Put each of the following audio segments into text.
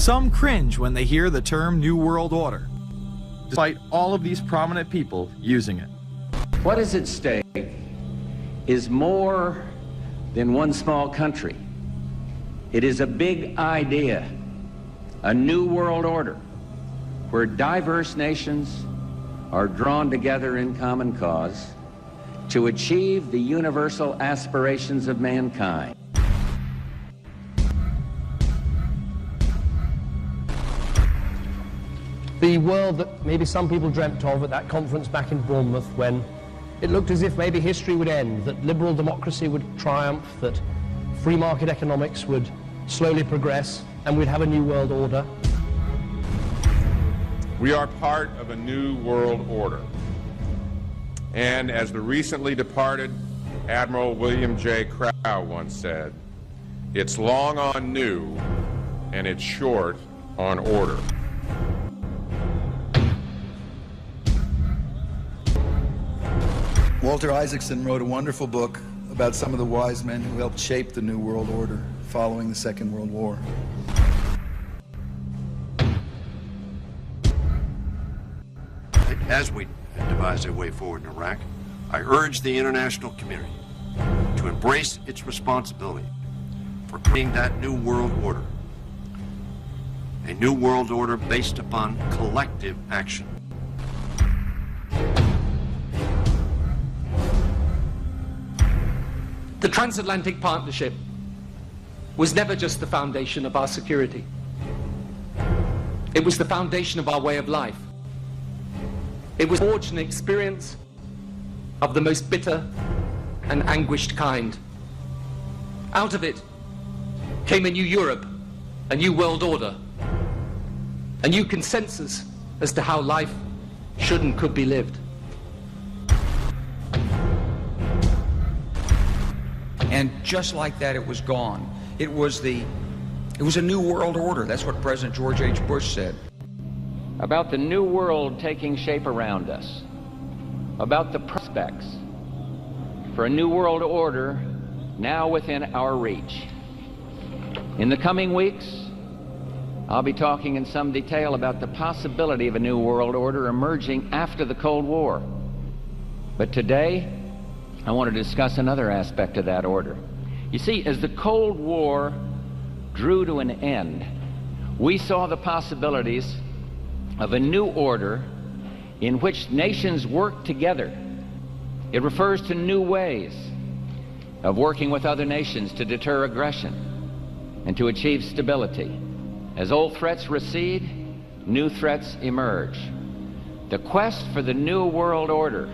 Some cringe when they hear the term New World Order, despite all of these prominent people using it. What is at stake is more than one small country. It is a big idea, a new world order, where diverse nations are drawn together in common cause to achieve the universal aspirations of mankind. The world that maybe some people dreamt of at that conference back in Bournemouth, when it looked as if maybe history would end, that liberal democracy would triumph, that free market economics would slowly progress, and we'd have a new world order. We are part of a new world order. And as the recently departed Admiral William J. Crowe once said, it's long on new and it's short on order. Walter Isaacson wrote a wonderful book about some of the wise men who helped shape the New World Order following the Second World War. As we devise a way forward in Iraq, I urge the international community to embrace its responsibility for creating that new world order, a new world order based upon collective action. The transatlantic partnership was never just the foundation of our security. It was the foundation of our way of life. It was forged an experience of the most bitter and anguished kind. Out of it came a new Europe, a new world order, a new consensus as to how life should and could be lived. And just like that, it was gone. It was a new world order. That's what President George H. Bush said. About the new world taking shape around us, about the prospects for a new world order now within our reach. In the coming weeks, I'll be talking in some detail about the possibility of a new world order emerging after the Cold War. But today, I want to discuss another aspect of that order. You see, as the Cold War drew to an end, we saw the possibilities of a new order in which nations work together. It refers to new ways of working with other nations to deter aggression and to achieve stability. As old threats recede, new threats emerge. The quest for the new world order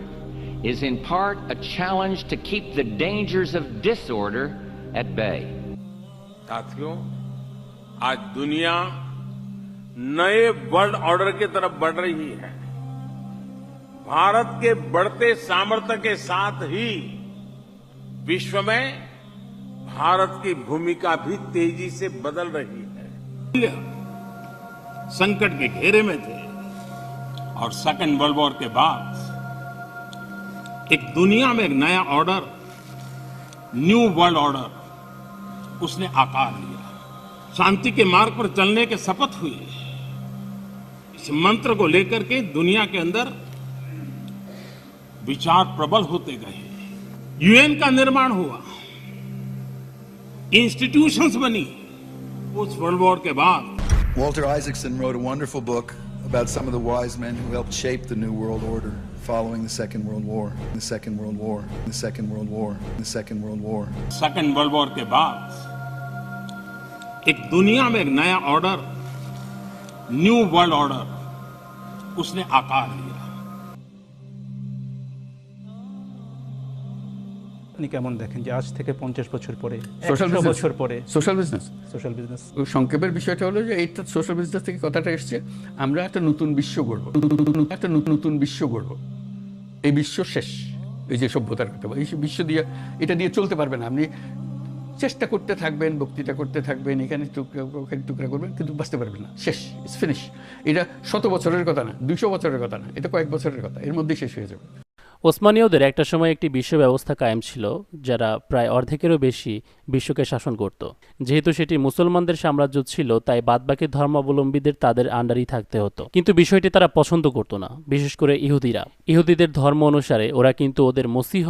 is in part a challenge to keep the dangers of disorder at bay. साथियों, आज दुनिया नए world order की तरफ बढ़ रही है। भारत के बढ़ते सामर्थ्य के साथ ही विश्व में भारत की भूमिका भी तेजी से बदल रही है। संकट के घेरे में थे और सेकेंड वर्ल्ड वॉर के बाद एक दुनिया में एक नया ऑर्डर, न्यू वर्ल्ड ऑर्डर, उसने आकार लिया। शांति के मार्ग पर चलने के शपथ हुई। इस मंत्र को लेकर के दुनिया के अंदर विचार प्रबल होते गए। यूएन का निर्माण हुआ, इंस्टीट्यूशंस बनी। उस वर्ल्ड वॉर के बाद Walter Isaacson wrote a wonderful book about some of the wise men who helped shape the New World Order following the Second World War. The Second World War. The Second World War. The Second World War. Second world war के बाद एक दुनिया में एक नया order, new world order, उसने आकार लिया। আপনি কেমন দেখেন যে আজ থেকে 50 বছর পরে, সোশ্যাল 100 বছর পরে সোশ্যাল বিজনেস সংক্ষেপের বিষয়টা হলো যে এইটা সোশ্যাল বিজনেস থেকে কথাটা এসছে, আমরা একটা নতুন বিশ্ব গড়ব, একটা নতুন বিশ্ব গড়ব। এই বিশ্ব শেষ, এই যে সভ্যতার কথা, এই বিশ্ব দিয়ে এটা দিয়ে চলতে পারবে না। আপনি চেষ্টা করতে থাকবেন, বক্তৃতা করতে থাকবেন, এখানে টুকরা করবেন, কিন্তু বাঁচতে পারবেন না। শেষ, ইটস ফিনিশ। এটা 100 বছরের কথা না, 200 বছরের কথা না, এটা কয়েক বছরের কথা, এর মধ্যেই শেষ হয়ে যাবে। ওসমানীয়দের একটা সময় একটি বিশ্ব ব্যবস্থা কায়েম ছিল যারা প্রায় অর্ধেকেরও বেশি বিশ্বকে শাসন করত। যেহেতু সেটি মুসলমানদের সাম্রাজ্য ছিল তাই বাদবাকি ধর্মাবলম্বীদের তাদের আন্ডারেই থাকতে হতো, কিন্তু বিষয়টি তারা পছন্দ করত না, বিশেষ করে ইহুদিরা। ইহুদিদের ধর্ম অনুসারে ওরা কিন্তু ওদের মসিহ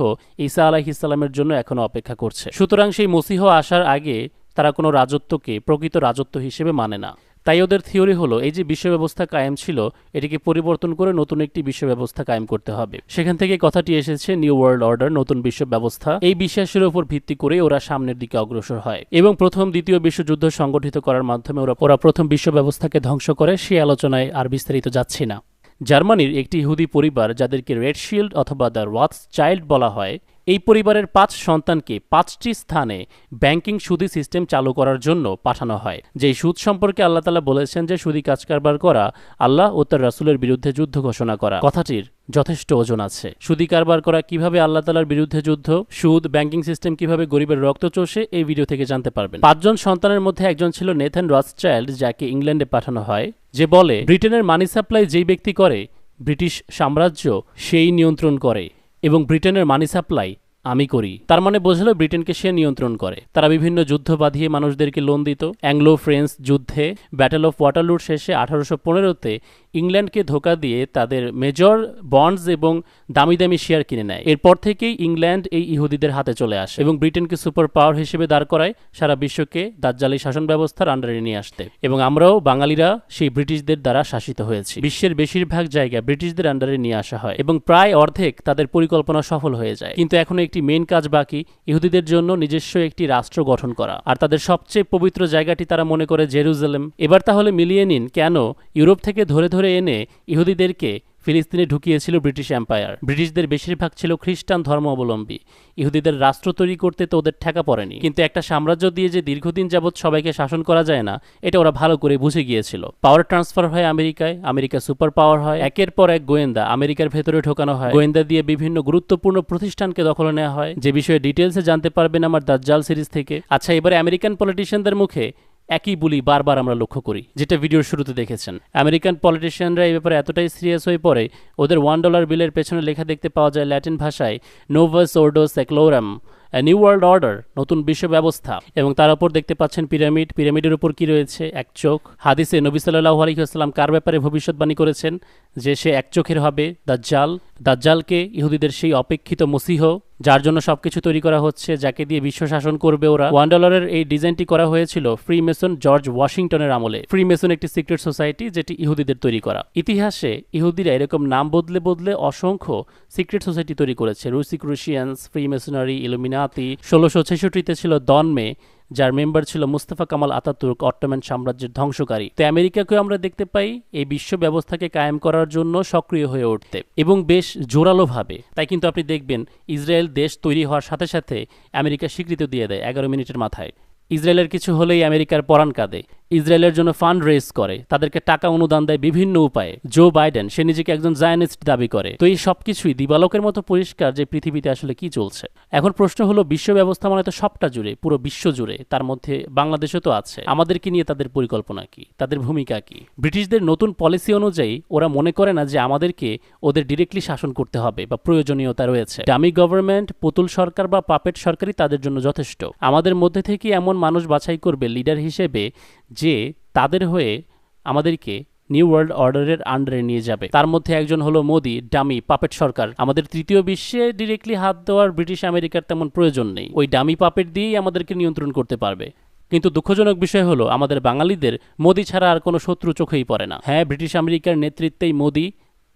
ঈসা আলাইহিস সালামের জন্য এখনো অপেক্ষা করছে। সুতরাং সেই মসিহ আসার আগে তারা কোনো রাজত্বকে প্রকৃত রাজত্ব হিসেবে মানে না। তাই ওদের থিওরি হলো এই যে বিশ্ব ব্যবস্থা কায়েম ছিল এটিকে পরিবর্তন করে নতুন একটি বিশ্ব ব্যবস্থা কায়েম করতে হবে। সেখান থেকে কথাটি এসেছে নিউ ওয়ার্ল্ড অর্ডার, নতুন বিশ্ব ব্যবস্থা। এই বিশ্বাসের উপর ভিত্তি করে ওরা সামনের দিকে অগ্রসর হয় এবং প্রথম দ্বিতীয় বিশ্বযুদ্ধ সংগঠিত করার মাধ্যমে ওরা প্রথম বিশ্ব ব্যবস্থাকে ধ্বংস করে। সেই আলোচনায় আর বিস্তারিত যাচ্ছি না। জার্মানির একটি ইহুদি পরিবার যাদেরকে রেড শিল্ড অথবা দ্য রথস চাইল্ড বলা হয়, এই পরিবারের 5 সন্তানকে 5টি স্থানে ব্যাংকিং সুদি সিস্টেম চালু করার জন্য পাঠানো হয়। যেই সুদ সম্পর্কে আল্লাহ তাআলা বলেছেন যে সুদি কাজ কারবার করা আল্লাহ ও তার রাসূলের বিরুদ্ধে যুদ্ধ ঘোষণা করা। কথাটির যথেষ্ট ওজন আছে। সুদি কারবার করা কিভাবে আল্লাহ তাআলার বিরুদ্ধে যুদ্ধ, সুদ, ব্যাংকিং সিস্টেম কিভাবে গরিবের রক্ত চষে, এই ভিডিও থেকে জানতে পারবেন। 5 জন সন্তানের মধ্যে একজন ছিল নেথান রথসচাইল্ড, যাকে ইংল্যান্ডে পাঠানো হয়, যে বলে ব্রিটেনের মানি সাপ্লাই যেই ব্যক্তি করে ব্রিটিশ সাম্রাজ্য সেই নিয়ন্ত্রণ করে এবং ব্রিটেনের মানি সাপ্লাই আমি করি। তার মানে বোঝালো ব্রিটেনকে সে নিয়ন্ত্রণ করে। তারা বিভিন্ন যুদ্ধ বাঁধিয়ে মানুষদেরকে লোন দিত। অ্যাংলো ফ্রেঞ্চ যুদ্ধে ব্যাটেল অফ ওয়াটারলুর শেষে 1815-তে ইংল্যান্ডকে ধোকা দিয়ে তাদের মেজর বন্ডস এবং দামি দামি শেয়ার কিনে নেয়। এরপর থেকেই ইংল্যান্ড এই ইহুদিদের হাতে চলে আসে এবং ব্রিটেনকে সুপার পাওয়ার হিসেবে দাঁড় করায় সারা বিশ্বকে দাজ্জালি শাসন ব্যবস্থার আন্ডারে নিয়ে আসতে। এবং আমরাও বাঙালিরা সেই ব্রিটিশদের দ্বারা শাসিত হয়েছি। বিশ্বের বেশিরভাগ জায়গা ব্রিটিশদের আন্ডারে নিয়ে আসা হয় এবং প্রায় অর্ধেক তাদের পরিকল্পনা সফল হয়ে যায়। কিন্তু এখনো একটি মেইন কাজ বাকি, ইহুদিদের জন্য নিজস্ব একটি রাষ্ট্র গঠন করা। আর তাদের সবচেয়ে পবিত্র জায়গাটি তারা মনে করে জেরুজালেম। এবার তাহলে মিলিয়ে নিন কেন ইউরোপ থেকে ধরে ধরে এনে ইহুদিদেরকে ফিলিস্তিনে ঢুকিয়েছিল ব্রিটিশ এম্পায়ার। ব্রিটিশদের বেশিরভাগ ছিল খ্রিস্টান ধর্ম অবলম্বী। ইহুদিদের রাষ্ট্র তৈরি করতে তো ওদের ঠেকা পড়েনি, কিন্তু একটা সাম্রাজ্য দিয়ে যে দীর্ঘদিন যাবৎ সবাইকে শাসন করা যায় না এটা ওরা ভালো করে বুঝে গিয়েছিল। পাওয়ার ট্রান্সফার হয় আমেরিকায়, আমেরিকা সুপার পাওয়ার হয়, একের পর এক গোয়েন্দা আমেরিকার ভেতরে ঢোকানো হয়, গোয়েন্দা দিয়ে বিভিন্ন গুরুত্বপূর্ণ প্রতিষ্ঠানকে দখলে নেওয়া হয়, যে বিষয়ে ডিটেলসে জানতে পারবেন আমার দাজ্জাল সিরিজ থেকে। আচ্ছা, এবারে আমেরিকান পলিটিশিয়ানদের মুখে একই বুলি বারবার আমরা লক্ষ্য করি, যেটা ভিডিওর শুরুতে দেখেছেন। আমেরিকান পলিটিশিয়ানরা এই ব্যাপারে এতটাই সিরিয়াস হয়ে পড়ে ওদের $1 বিলের পেছনে লেখা দেখতে পাওয়া যায় ল্যাটিন ভাষায় নোভাস অর্ডো সেক্লোরাম, নিউ ওয়ার্ল্ড অর্ডার, নতুন বিশ্ব ব্যবস্থা। এবং তার উপর দেখতে পাচ্ছেন পিরামিড। পিরামিডের উপর কি রয়েছে? এক চোখ। হাদিসে নবী সাল্লাল্লাহু আলাইহি ওয়াসাল্লাম কার ব্যাপারে ভবিষ্যৎবাণী করেছেন? যে সে এক চোখের হবে, দাজ্জাল। দাজ্জালকে ইহুদিদের সেই অপেক্ষিত মসিহ, যার জন্য সবকিছু তৈরি করা হচ্ছে, যাকে দিয়ে বিশ্ব শাসন করবে ওরা। $1 এই ডিজাইনটি করা হয়েছিল ফ্রি মেসন জর্জ ওয়াশিংটনের আমলে। ফ্রি মেসন একটি সিক্রেট সোসাইটি যেটি ইহুদিদের তৈরি করা। ইতিহাসে ইহুদিরা এরকম নাম বদলে বদলে অসংখ্য সিক্রেট সোসাইটি তৈরি করেছে। রুসিক্রুশিয়ানস, ফ্রি মেসনারি, ইলুমিনাতি। 1666-তে ছিল দনমে, যার মেম্বার ছিল মুস্তাফা কামাল আতাতুর্ক, অট্টোমান সাম্রাজ্যের ধ্বংসকারী। তো আমেরিকাকেও আমরা দেখতে পাই এই বিশ্ব ব্যবস্থাকে কায়েম করার জন্য সক্রিয় হয়ে উঠতে, এবং বেশ জোরালোভাবে। তাই কিন্তু আপনি দেখবেন ইসরায়েল দেশ তৈরি হওয়ার সাথে সাথে আমেরিকা স্বীকৃতি দিয়ে দেয় 11 মিনিটের মাথায়। ইসরায়েলের কিছু হলেই আমেরিকার পরাণ কাঁদে। ইসরায়েলের জন্য ফান্ড রেজ করে, তাদেরকে টাকা অনুদান দেয় বিভিন্ন উপায়ে। জো বাইডেন সে নিজেকে একজন জায়নিস্ট দাবি করে। তো এই সবকিছুই দিবালোকের মতো পরিষ্কার যে পৃথিবীতে আসলে কি চলছে। এখন প্রশ্ন হলো বিশ্ব ব্যবস্থা মানে তো সবটা জুড়ে, পুরো বিশ্ব জুড়ে, তার মধ্যে বাংলাদেশও তো আছে। আমাদেরকে নিয়ে তাদের পরিকল্পনা কি, তাদের ভূমিকা কি? ব্রিটিশদের নতুন পলিসি অনুযায়ী ওরা মনে করে না যে আমাদেরকে ওদের ডিরেক্টলি শাসন করতে হবে বা প্রয়োজনীয়তা রয়েছে। ডামি গভর্নমেন্ট, পুতুল সরকার বা পাপেট সরকারই তাদের জন্য যথেষ্ট। আমাদের মধ্যে থেকে এমন মানুষ বাছাই করবে লিডার হিসেবে যে তাদের হয়ে আমাদেরকে নিউ ওয়ার্ল্ড অর্ডারের আন্ডারে নিয়ে যাবে। তার মধ্যে একজন হলো মোদি, ডামি পাপেট সরকার। আমাদের তৃতীয় বিশ্বে ডিরেক্টলি হাত দেওয়ার ব্রিটিশ আমেরিকার তেমন প্রয়োজন নেই। ওই ডামি পাপেট দিয়েই আমাদেরকে নিয়ন্ত্রণ করতে পারবে। কিন্তু দুঃখজনক বিষয় হলো আমাদের বাঙালিদের মোদি ছাড়া আর কোনো শত্রু চোখেই পড়ে না। হ্যাঁ, ব্রিটিশ আমেরিকার নেতৃত্বেই মোদি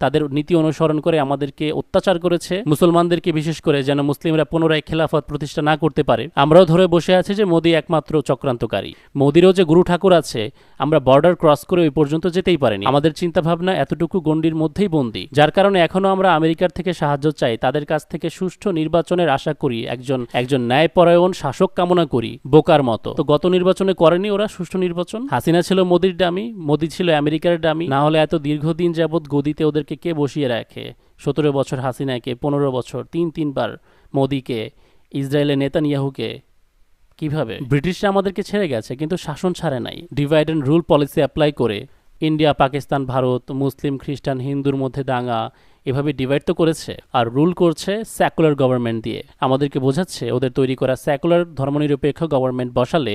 তাদের নীতি অনুসরণ করে আমাদেরকে অত্যাচার করেছে, মুসলমানদেরকে বিশেষ করে, যেন মুসলিমরা পুনরায় খেলাফত প্রতিষ্ঠা না করতে পারে। আমরাও ধরে বসে আছি যে মোদি একমাত্র চক্রান্তকারী। মোদিরও যে গুরু ঠাকুর আছে, আমরা বর্ডার ক্রস করে ওই পর্যন্ত যেতেই পারিনি। আমাদের চিন্তাভাবনা এতটুকু গণ্ডির মধ্যেই বন্দী, যার কারণে এখনো আমরা আমেরিকার থেকে সাহায্য চাই, তাদের কাছ থেকে সুষ্ঠু নির্বাচনের আশা করি, একজন ন্যায়পরায়ণ শাসক কামনা করি, বোকার মতো। তো গত নির্বাচনে করেনি ওরা সুষ্ঠু নির্বাচন। হাসিনা ছিল মোদির ডামি, মোদি ছিল আমেরিকার ডামি। না হলে এত দীর্ঘদিন যাবৎ গদিতে ওদের কে বসিয়ে রাখে? 17 বছর হাসিনাকে, 15 বছর, তিনবার মোদিকে, ইসরায়েলের নেতানিয়াহুকে। কিভাবে? ব্রিটিশরা আমাদেরকে ছেড়ে গেছে কিন্তু শাসন ছাড়ে নাই। Divide and rule policy apply করে ইন্ডিয়া, পাকিস্তান, ভারত, মুসলিম, খ্রিস্টান, হিন্দুর মধ্যে দাঙ্গা, এভাবে ডিভাইড তো করেছে, আর রুল করছে সেকুলার গভর্নমেন্ট দিয়ে। আমাদেরকে বোঝাচ্ছে ওদের তৈরি করা সেকুলার ধর্মনিরপেক্ষ গভর্নমেন্ট বসালে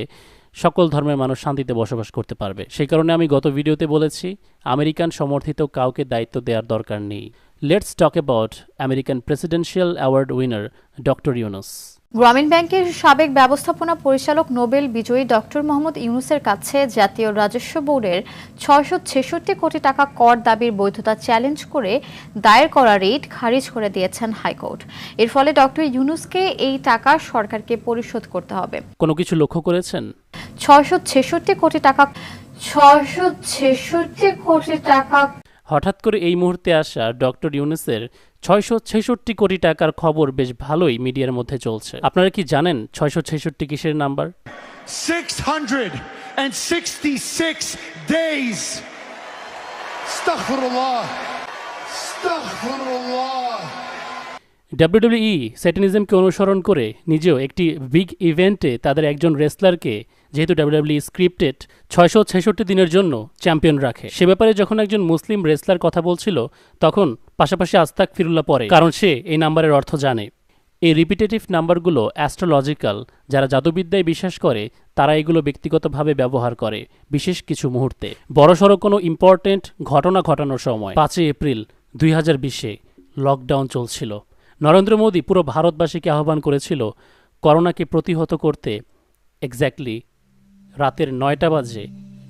সকল ধর্মের মানুষ শান্তিতে বসবাস করতে পারবে। সেই কারণে আমি গত ভিডিওতে বলেছি আমেরিকান সমর্থিত কাউকে দায়িত্ব দেওয়ার দরকার নেই। Let's talk about American presidential award winner doctor Yunus. গ্রামীণ ব্যাংকের সাবেক ব্যবস্থাপনা পরিচালক নোবেল বিজয়ী ডক্টর মোহাম্মদ ইউনুসের কাছে জাতীয় রাজস্ব বোর্ডের 666 কোটি টাকা কর দাবির বৈধতা চ্যালেঞ্জ করে দায়ের করা রিট খারিজ করে দিয়েছেন হাইকোর্ট। এর ফলে ডক্টর ইউনুসকে এই টাকা সরকারকে পরিশোধ করতে হবে। কোনো কিছু লক্ষ্য করেছেন? 666 কোটি টাকা 666 কোটি টাকা। হঠাৎ করে এই মুহূর্তে আসা ডক্টর ইউনুসের 666 কোটি টাকার খবর বেশ ভালোই মিডিয়ার মধ্যে চলছে। আপনারা কি জানেন 666 কিসের number? 666 days. Astaghfirullah. Astaghfirullah. WWE স্যাটানিজমকে অনুসরণ করে নিজেও একটি বিগ ইভেন্টে তাদের একজন রেসলারকে, যেহেতু WWE স্ক্রিপ্টেড, 666 দিনের জন্য চ্যাম্পিয়ন রাখে। সে ব্যাপারে যখন একজন মুসলিম রেসলার কথা বলছিল তখন পাশাপাশি আস্তাগফিরুল্লাহ পড়ে, কারণ সে এই নাম্বারের অর্থ জানে। এই রিপিটেটিভ নাম্বারগুলো অ্যাস্ট্রোলজিক্যাল, যারা জাদুবিদ্যায় বিশ্বাস করে তারা এগুলো ব্যক্তিগতভাবে ব্যবহার করে বিশেষ কিছু মুহূর্তে। বড়সড় কোনো ইম্পর্টেন্ট ঘটনা ঘটানোর সময় 5 এপ্রিল 2020-এ লকডাউন চলছিল। নরেন্দ্র মোদী পুরো ভারতবাসীকে আহ্বান করেছিল করোনাকে প্রতিহত করতে এক্স্যাক্টলি রাতের 9টা বাজে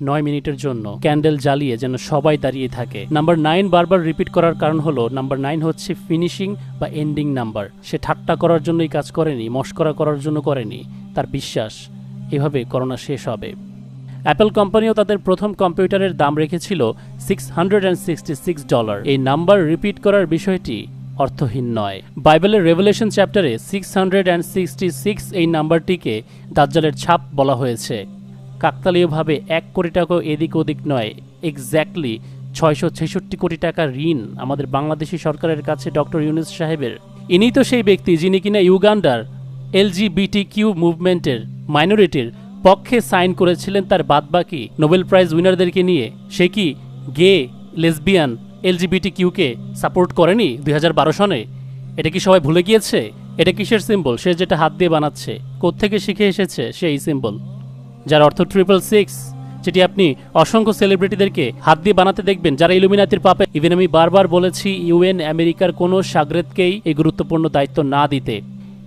9 মিনিটের জন্য ক্যান্ডেল জ্বালিয়ে যেন সবাই দাঁড়িয়ে থাকে। নাম্বার 9 বারবার রিপিট করার কারণ হলো নাম্বার 9 হচ্ছে ফিনিশিং বা এন্ডিং নাম্বার। সে ঠাট্টা করার জন্যই কাজ করেনি, মস্করা করার জন্য করেনি। তার বিশ্বাস এভাবে করোনা শেষ হবে। অ্যাপল কোম্পানিও তাদের প্রথম কম্পিউটারের দাম রেখেছিল $666। এই নাম্বার রিপিট করার বিষয়টি অর্থহীন নয়। বাইবেলের রেভেলেশন চ্যাপ্টারে 666 এই নাম্বারটিকে দাজ্জালের ছাপ বলা হয়েছে। কাকতালীয়ভাবে 1 কোটি টাকাও এদিক ওদিক নয়, এক্স্যাক্টলি 666 কোটি টাকা ঋণ আমাদের বাংলাদেশি সরকারের কাছে ডক্টর ইউনুস সাহেবের। ইনি তো সেই ব্যক্তি যিনি কিনা ইউগান্ডার LGBTQ মুভমেন্টের মাইনরিটির পক্ষে সাইন করেছিলেন তার বাদবাকি নোবেল প্রাইজ উইনারদেরকে নিয়ে। সে কি গে, লেসবিয়ান, LGBTQ-কে সাপোর্ট করেনি 2012 সনে? এটা কি সবাই ভুলে গিয়েছে? এটা কিসের সিম্বল? সে যেটা হাত দিয়ে বানাচ্ছে, কোত্থেকে শিখে এসেছে সেই সিম্বল, যার অর্থ 666, যেটি আপনি অসংখ্য সেলিব্রিটিদেরকে হাত দিয়ে বানাতে দেখবেন যারা ইলুমিনাতির পাপে। ইভেন আমি বারবার বলেছি UN আমেরিকার কোনো সাগরেদকেই এই গুরুত্বপূর্ণ দায়িত্ব না দিতে।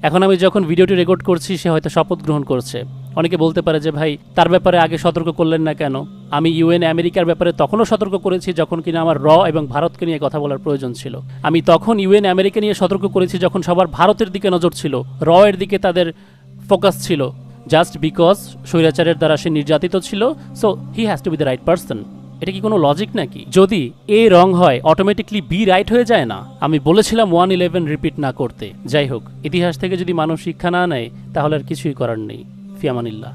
এখন আমি যখন ভিডিওটি রেকর্ড করছি সে হয়তো শপথ গ্রহণ করছে। অনেকে বলতে পারে যে ভাই তার ব্যাপারে আগে সতর্ক করলেন না কেন? আমি UN আমেরিকার ব্যাপারে তখনও সতর্ক করেছি যখন কিনা আমার এবং ভারতকে নিয়ে কথা বলার প্রয়োজন ছিল। আমি তখন UN আমেরিকা নিয়ে সতর্ক করেছি যখন সবার ভারতের দিকে নজর ছিল, এর দিকে তাদের ফোকাস ছিল। জাস্ট বিকজ স্বৈরাচারের দ্বারা সে নির্যাতিত ছিল, so he has to B the right person. এটা কি কোনো লজিক নাকি? যদি A রং হয় অটোমেটিকলি B রাইট হয়ে যায় না? আমি বলেছিলাম 111 রিপিট না করতে। যাই হোক, ইতিহাস থেকে যদি মানুষ শিক্ষা না নেয় তাহলে আর কিছুই করার নেই। ফি আমানিল্লাহ।